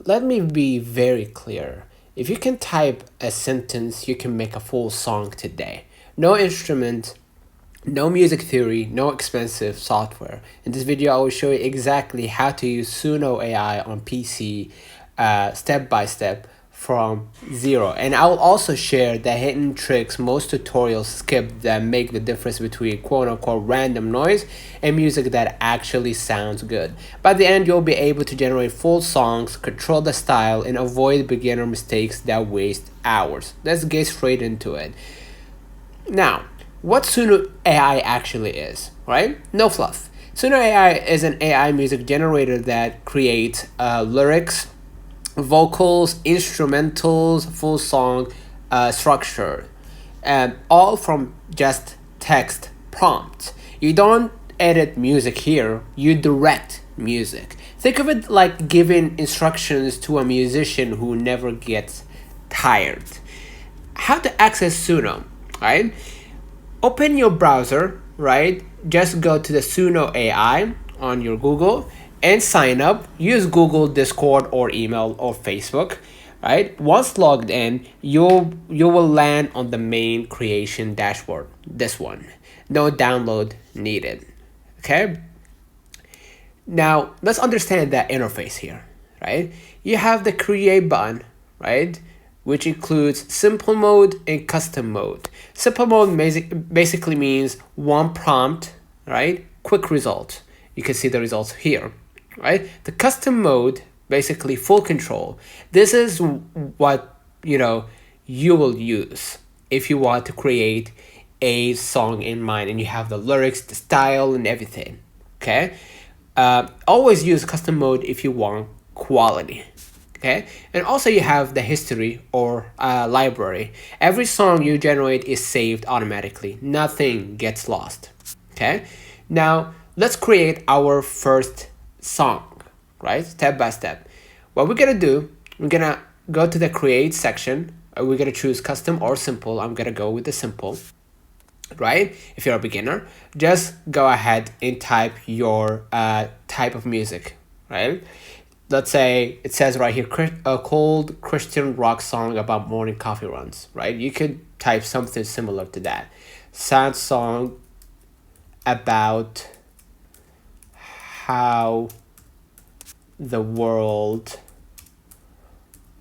let me be very clear. If you can type a sentence, you can make a full song today. No instrument, no music theory, no expensive software. In this video, I will show you exactly how to use Suno AI on PC step by step from zero. And I will also share the hidden tricks most tutorials skip that make the difference between quote unquote random noise and music that actually sounds good. By the end, you'll be able to generate full songs, control the style, and avoid beginner mistakes that waste hours. Let's get straight into it. Now, what Suno AI actually is, right? No fluff. Suno AI is an AI music generator that creates lyrics, vocals, instrumentals, full song structure, all from just text prompts. You don't edit music here, you direct music. Think of it like giving instructions to a musician who never gets tired. How to access Suno, right? Open your browser, right? Just go to the Suno AI on your Google and sign up. Use Google, Discord, or email or Facebook, right? Once logged in, you will land on the main creation dashboard. This one, no download needed. Okay. Now let's understand that interface here, right? You have the create button, right? Which includes simple mode and custom mode. Simple mode basically means one prompt, right? Quick result. You can see the results here, right? The custom mode, basically full control. This is what, you will use if you want to create a song in mind and you have the lyrics, the style, and everything, okay? Always use custom mode if you want quality. Okay, and also you have the history or library. Every song you generate is saved automatically. Nothing gets lost. Okay, now let's create our first song, right? Step by step. What we're gonna do, we're gonna go to the create section. We're gonna choose custom or simple. I'm gonna go with the simple, right? If you're a beginner, just go ahead and type your type of music, right? Let's say it says right here, a cold Christian rock song about morning coffee runs, right? You could type something similar to that. Sad song about how the world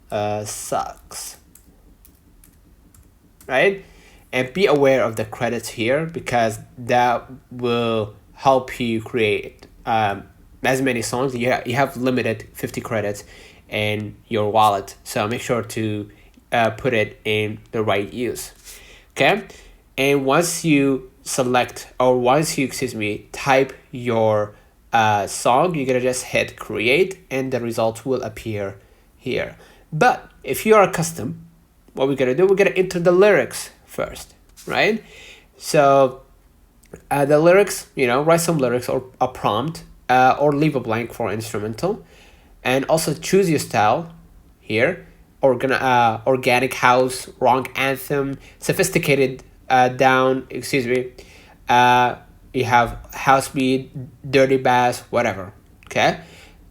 sucks, right? And be aware of the credits here because that will help you create as many songs. You have limited 50 credits in your wallet, so make sure to put it in the right use. Okay, and once you type your song, you're gonna just hit create and the results will appear here. But if you are custom, what we're gonna do, we're gonna enter the lyrics first, right? So the lyrics, write some lyrics or a prompt, or leave a blank for instrumental, and also choose your style here. Organic house, rock anthem, sophisticated you have house beat, dirty bass, whatever. Okay,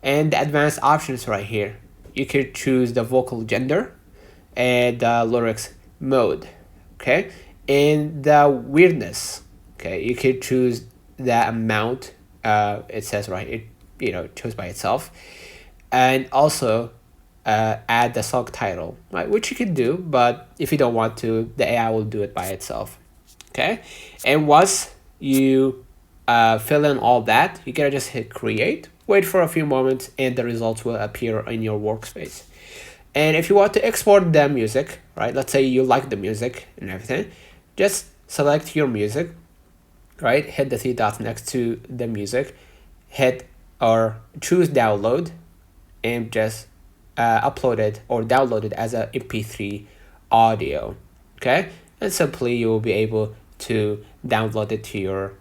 and the advanced options right here. You could choose the vocal gender and the lyrics mode. Okay, and the weirdness. Okay, you could choose the amount. It says right, it chose by itself, and also add the song title, right, which you can do, but if you don't want to, the AI will do it by itself. Okay, and once you fill in all that, you gotta just hit create, wait for a few moments, and the results will appear in your workspace. And if you want to export the music, right, let's say you like the music and everything, just select your music, right, hit the three dots next to the music, hit or choose download, and just upload it or download it as a MP3 audio. Okay, and simply you will be able to download it to your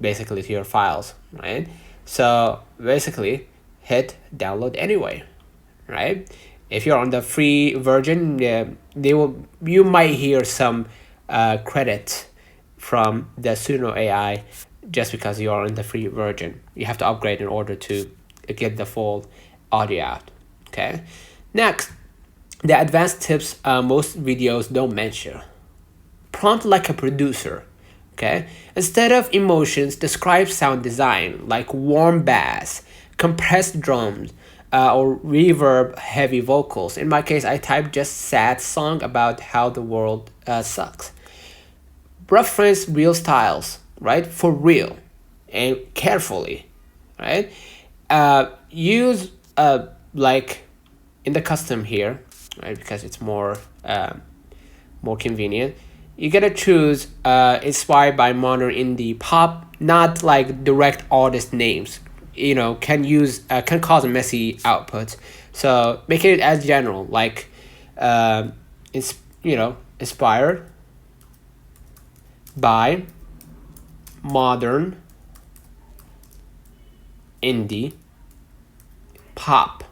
basically to your files, right? So basically hit download anyway, right? If you're on the free version, you might hear some credit from the Suno AI just because you are in the free version. You have to upgrade in order to get the full audio out. Okay. Next, the advanced tips most videos don't mention. Prompt like a producer. Okay. Instead of emotions, describe sound design like warm bass, compressed drums, or reverb heavy vocals. In my case, I typed just sad song about how the world sucks. Reference real styles, right? For real and carefully, right? Use like in the custom here, right? Because it's more convenient. You gotta choose inspired by modern indie pop, not like direct artist names. Can cause a messy output. So make it as general, like it's inspired by modern indie pop.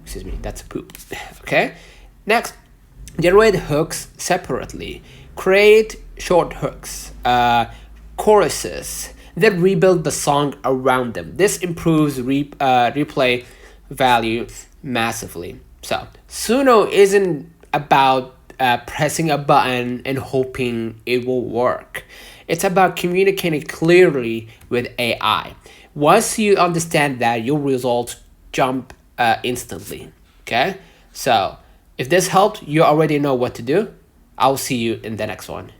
Excuse me, that's a poop. Okay. Next, generate hooks separately. Create short hooks, choruses, then rebuild the song around them. This improves replay value massively. So, Suno isn't about pressing a button and hoping it will work. It's about communicating clearly with AI. Once you understand that, your results jump instantly. Okay? So, if this helped, you already know what to do. I'll see you in the next one.